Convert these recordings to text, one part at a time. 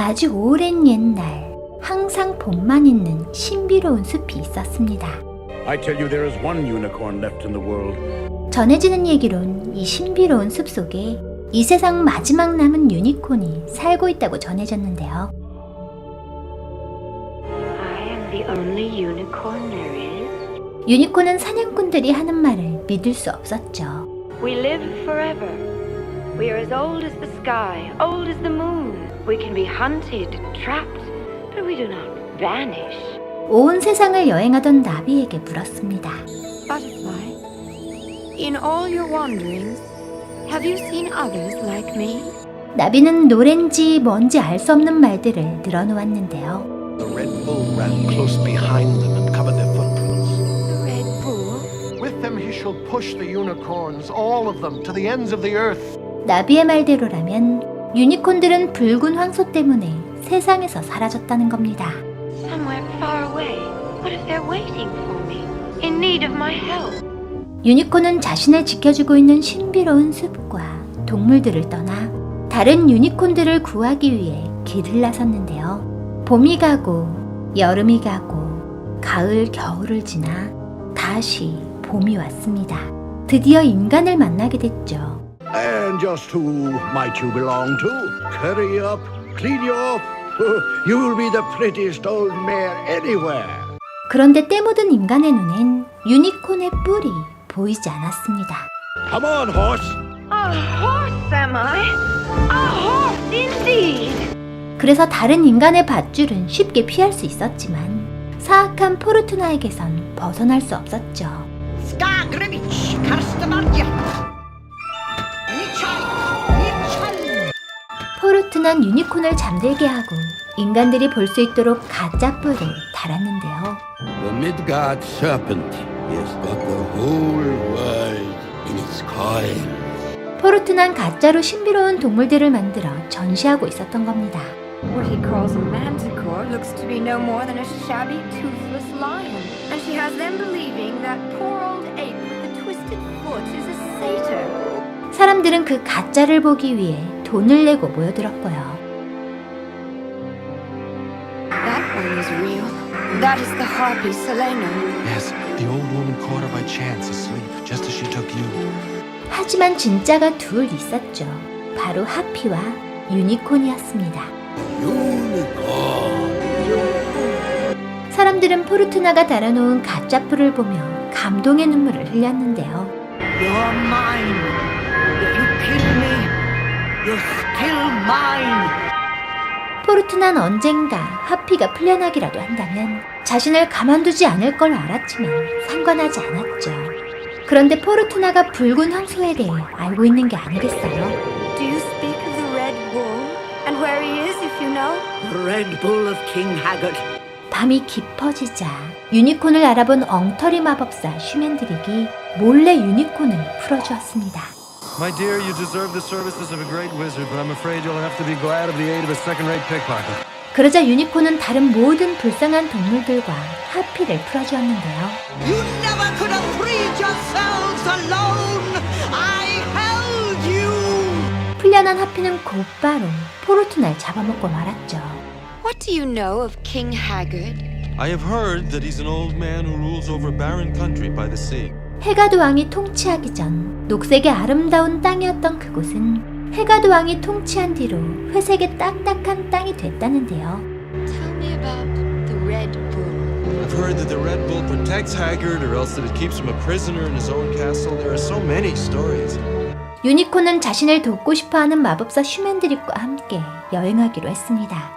아주 오랜 옛날, 항상 봄만 있는 신비로운 숲이 있었습니다. I tell you, there is one unicorn left in the world. 전해지는 얘기론 이 신비로운 숲 속에 이 세상 마지막 남은 유니콘이 살고 있다고 전해졌는데요. I am the only unicorn there is. 유니콘은 사냥꾼들이 하는 말을 믿을 수 없었죠. We live forever. We are as old as the sky, old as the moon. We can be hunted, trapped, but we do not vanish. 온 세상을 여행하던 나비에게 물었습니다. Butterfly, in all your wanderings, have you seen others like me? 나비는 노랜지 뭔지 알 수 없는 말들을 늘어놓았는데요. The Red Bull ran close behind them and covered their footprints. The Red Bull? With them he shall push the unicorns, all of them, to the ends of the earth. 나비의 말대로라면 유니콘들은 붉은 황소 때문에 세상에서 사라졌다는 겁니다. Somewhere far away. What if they're waiting for me? In need of my help? 유니콘은 자신을 지켜주고 있는 신비로운 숲과 동물들을 떠나 다른 유니콘들을 구하기 위해 길을 나섰는데요. 봄이 가고 여름이 가고 가을 겨울을 지나 다시 봄이 왔습니다. 드디어 인간을 만나게 됐죠. And just who might you belong to? Hurry up, clean you up. You'll be the prettiest old mare anywhere. 그런데 때 묻은 인간의 눈엔 유니콘의 뿔이 보이지 않았습니다. Come on, horse. A horse, am I? A horse, indeed! 그래서 다른 인간의 밧줄은 쉽게 피할 수 있었지만 사악한 포르투나에게선 벗어날 수 없었죠. 포르투나는 유니콘을 잠들게 하고 인간들이 볼 수 있도록 가짜 뿔을 달았는데요. The Midgard serpent has got the whole world in its coils. 포르투나는 가짜로 신비로운 동물들을 만들어 전시하고 있었던 겁니다. What he calls a manticore looks to be no more than a shabby, toothless lion. And she has them believing that poor old ape with the twisted foot is a satyr. 사람들은 그 가짜를 보기 위해 돈을 내고 모여들었고요. That one is real. That is the harpy Selena. Yes, the old woman caught her by chance asleep, just as she took you. 하지만 진짜가 둘 있었죠. 바로 하피와 유니콘이었습니다. Unicorn. 사람들은 포르투나가 달아놓은 가짜 뿔을 보며 감동의 눈물을 흘렸는데요. You're mine. If you kill me, you're still mine. 포르투나는 언젠가 하피가 풀려나기라도 한다면 자신을 가만두지 않을 걸 알았지만 상관하지 않았죠. 그런데 포르투나가 붉은 황소에 대해 알고 있는 게 아니겠어요? Do you speak of the Red Bull? And where he is, if you know? The Red Bull of King Haggard. 밤이 깊어지자 유니콘을 알아본 엉터리 마법사 슈맨드릭이 몰래 유니콘을 풀어주었습니다. My dear, you deserve the services of a great wizard, but I'm afraid you'll have to be glad of the aid of a second-rate pickpocket. 그러자 유니콘은 다른 모든 불쌍한 동물들과 하피를 풀어주었는데요. You never could have freed yourselves alone. I held you. 풀려난 하피는 곧바로 포르투나를 잡아먹고 말았죠. What do you know of King Haggard? I have heard that he's an old man who rules over a barren country by the sea. 헤가드 왕이 통치하기 전 녹색의 아름다운 땅이었던 그곳은 헤가드 왕이 통치한 뒤로 회색의 딱딱한 땅이 됐다는데요. Tell me about the Red Bull. I've heard that the Red Bull protects Haggard, or else that it keeps him a prisoner in his own castle. There are so many stories. 유니콘은 자신을 돕고 싶어하는 마법사 슈맨드릭과 함께 여행하기로 했습니다.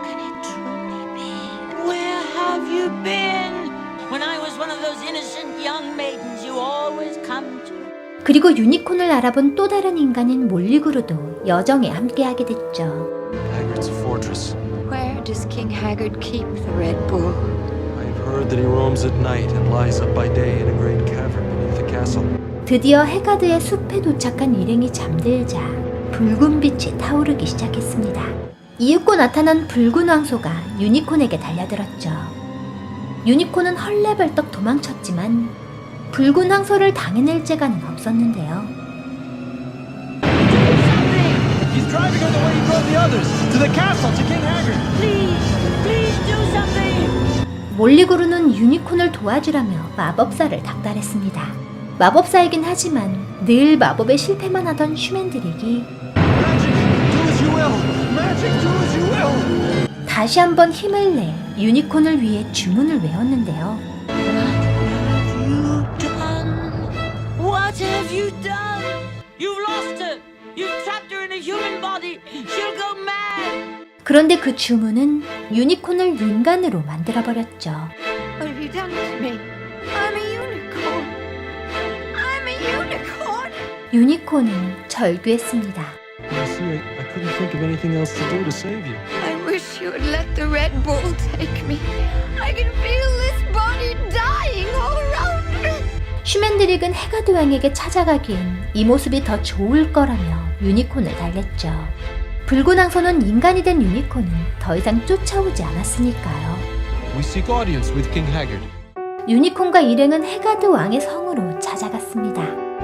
Can it truly be? Where have you been? When I was one of those innocent young maidens you always come to. 그리고 유니콘을 알아본 또 다른 인간인 몰리그루도 여정에 함께하게 됐죠. Haggard's fortress. Where does King Haggard keep the Red Bull? I've heard that he roams at night and lies up by day in a great cavern beneath the castle. 드디어 헤가드의 숲에 도착한 일행이 잠들자 붉은 빛이 타오르기 시작했습니다. 이윽고 나타난 붉은 황소가 유니콘에게 달려들었죠. 유니콘은 헐레벌떡 도망쳤지만 붉은 황소를 당해낼 재간은 없었는데요. He's driving her the way he drove the others. To the castle, to King Haggard. Please do something! 몰리 구르는 유니콘을 도와주라며 마법사를 닥달했습니다. 마법사이긴 하지만 늘 마법에 실패만 하던 슈맨드릭이 Magic, do as you will. Magic, do as you will. 다시 한번 힘을 내 유니콘을 위해 주문을 외웠는데요. What have you done? You've lost her! You've trapped her in a human body! She'll go mad! 그런데 그 주문은 유니콘을 인간으로 만들어버렸죠. What have you done to me? I'm a unicorn. I'm a unicorn. 유니콘은 절규했습니다. You see, I couldn't think of anything else to do to save you. I wish you would let the Red Bull take me. I can feel this body dying all around me. 슈맨드릭은 헤가드 왕에게 찾아가기엔 이 모습이 더 좋을 거라며 유니콘을 달랬죠. 붉은 황소는 인간이 된 유니콘은 더 이상 쫓아오지 않았으니까요. We seek audience with King Haggard. 유니콘과 일행은 헤가드 왕의 성으로 찾아갔습니다.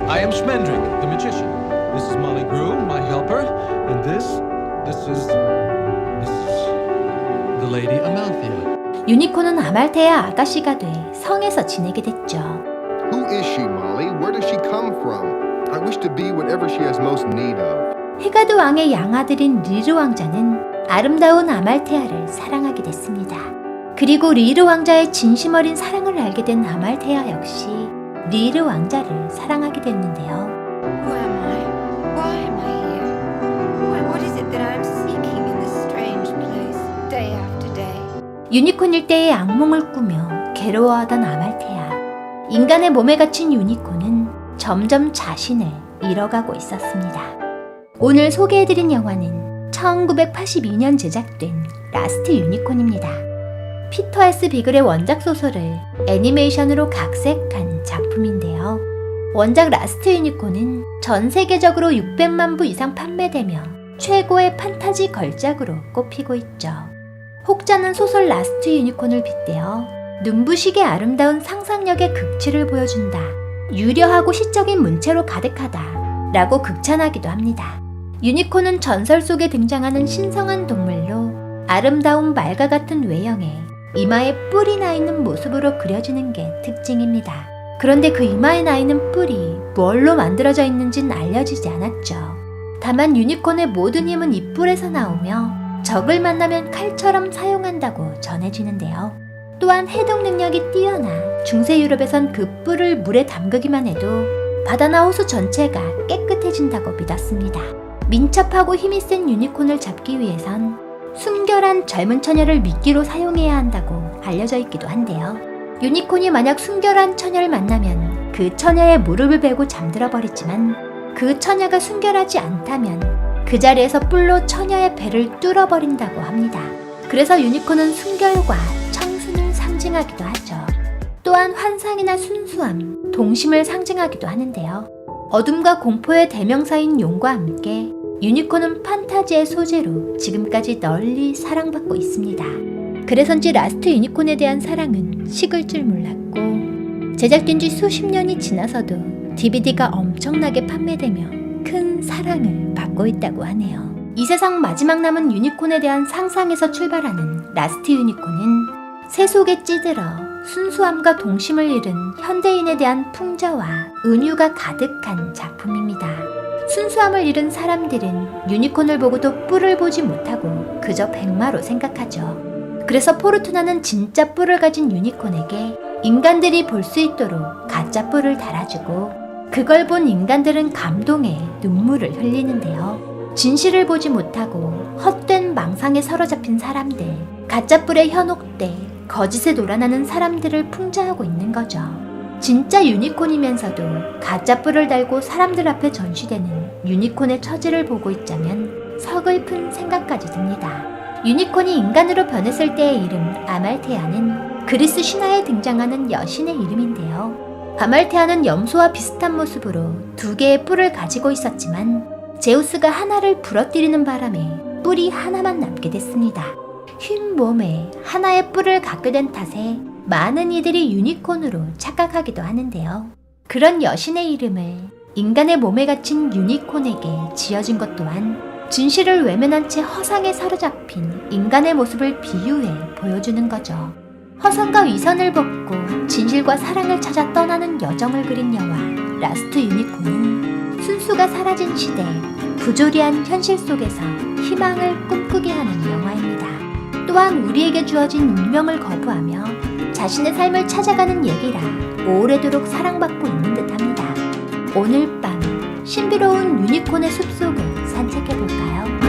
I am Schmendrick, the magician. This is Molly Groom, my helper, and this is the Lady Amalthea. 유니콘은 아말테아 아가씨가 돼 성에서 지내게 됐죠. Who is she, Molly? Where does she come from? I wish to be whatever she has most need of. 헤가드 왕의 양아들인 리르 왕자는 아름다운 아말테아를 사랑하게 됐습니다. 그리고 리르 왕자의 진심 어린 사랑을 알게 된 아말테아 역시 리르 왕자를 사랑하게 됐는데요. Who am I? Why am I here? What is it that I'm seeking in this strange place, day after day? 유니콘 일대의 악몽을 꾸며 괴로워하던 아말테아. 인간의 몸에 갇힌 유니콘은 점점 자신을 잃어가고 있었습니다. 오늘 소개해드린 영화는 1982년 제작된 라스트 유니콘입니다. 피터 S. 비글의 원작 소설을 애니메이션으로 각색한 작품인데요. 원작 라스트 유니콘은 전 세계적으로 600만 부 이상 판매되며 최고의 판타지 걸작으로 꼽히고 있죠. 혹자는 소설 라스트 유니콘을 빗대어 눈부시게 아름다운 상상력의 극치를 보여준다. 유려하고 시적인 문체로 가득하다. 라고 극찬하기도 합니다. 유니콘은 전설 속에 등장하는 신성한 동물로 아름다운 말과 같은 외형에 이마에 뿔이 나 있는 모습으로 그려지는 게 특징입니다. 그런데 그 이마에 나 있는 뿔이 뭘로 만들어져 있는지는 알려지지 않았죠. 다만 유니콘의 모든 힘은 이 뿔에서 나오며 적을 만나면 칼처럼 사용한다고 전해지는데요. 또한 해독 능력이 뛰어나 중세 유럽에선 그 뿔을 물에 담그기만 해도 바다나 호수 전체가 깨끗해진다고 믿었습니다. 민첩하고 힘이 센 유니콘을 잡기 위해선 순결한 젊은 처녀를 미끼로 사용해야 한다고 알려져 있기도 한데요. 유니콘이 만약 순결한 처녀를 만나면 그 처녀의 무릎을 베고 잠들어 버리지만 그 처녀가 순결하지 않다면 그 자리에서 뿔로 처녀의 배를 뚫어버린다고 합니다. 그래서 유니콘은 순결과 청순을 상징하기도 하죠. 또한 환상이나 순수함, 동심을 상징하기도 하는데요. 어둠과 공포의 대명사인 용과 함께 유니콘은 판타지의 소재로 지금까지 널리 사랑받고 있습니다. 그래서인지 라스트 유니콘에 대한 사랑은 식을 줄 몰랐고 제작된 지 수십 년이 지나서도 DVD가 엄청나게 판매되며 큰 사랑을 받고 있다고 하네요. 이 세상 마지막 남은 유니콘에 대한 상상에서 출발하는 라스트 유니콘은 새 속에 찌들어 순수함과 동심을 잃은 현대인에 대한 풍자와 은유가 가득한 작품입니다. 순수함을 잃은 사람들은 유니콘을 보고도 뿔을 보지 못하고 그저 백마로 생각하죠. 그래서 포르투나는 진짜 뿔을 가진 유니콘에게 인간들이 볼 수 있도록 가짜 뿔을 달아주고 그걸 본 인간들은 감동에 눈물을 흘리는데요. 진실을 보지 못하고 헛된 망상에 사로잡힌 사람들, 가짜 뿔에 현혹돼 거짓에 놀아나는 사람들을 풍자하고 있는 거죠. 진짜 유니콘이면서도 가짜 뿔을 달고 사람들 앞에 전시되는 유니콘의 처지를 보고 있자면 서글픈 생각까지 듭니다. 유니콘이 인간으로 변했을 때의 이름 아말테아는 그리스 신화에 등장하는 여신의 이름인데요. 아말테아는 염소와 비슷한 모습으로 두 개의 뿔을 가지고 있었지만 제우스가 하나를 부러뜨리는 바람에 뿔이 하나만 남게 됐습니다. 흰 몸에 하나의 뿔을 갖게 된 탓에 많은 이들이 유니콘으로 착각하기도 하는데요. 그런 여신의 이름을 인간의 몸에 갇힌 유니콘에게 지어준 것 또한 진실을 외면한 채 허상에 사로잡힌 인간의 모습을 비유해 보여주는 거죠. 허상과 위선을 벗고 진실과 사랑을 찾아 떠나는 여정을 그린 영화 라스트 유니콘은 순수가 사라진 시대, 부조리한 현실 속에서 희망을 꿈꾸게 하는 영화입니다. 또한 우리에게 주어진 운명을 거부하며 자신의 삶을 찾아가는 얘기라 오래도록 사랑받고 있는 듯합니다. 오늘 밤 신비로운 유니콘의 숲속을 산책해볼까요?